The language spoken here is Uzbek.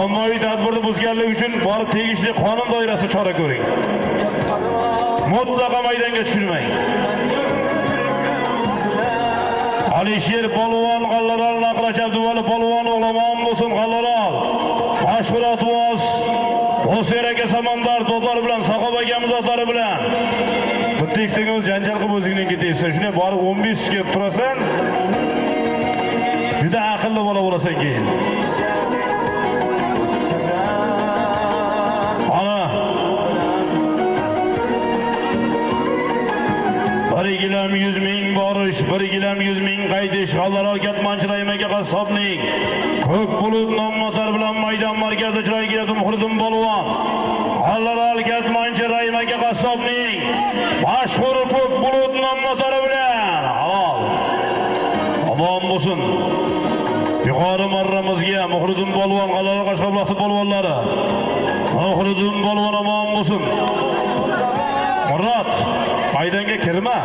ommaviy tadbirni buzganlik uchun borib tegishli qonun doirasida chora ko'ring. Mutlaqo maydonga tushirmang. Alisher polvon G'allaral Naqrash Abduvali polvon o'g'lamon bo'lsin G'allaral. Mashhur otvoz O'sir aka Samandar To'tar bilan Saxob akamiz otlari bilan bitta ikkitamiz janjal qilib o'zingdan ketaysan. Shunday borib 15 kelib turasan. Juda aqlli bola bo'lasan keyin. Ana 1 gilam 100 ming borish, 1 gilam 100 ming qaytish. G'allaral Katmanchi Raymaga qassobning ko'k bulut nommotar bilan maydon markazida chiroy keladi Muhriddin polvon. G'allaral Katmanchi Raymaga qassobning mashhur ko'k bulut nommotori bilan halol. Omon bo'lsin. Yuqori marramizga Muhriddin polvon, G'allaral Qashqadaryo polvonlari. Muhriddin polvon omon bo'lsin. Murod, maydonga kirma.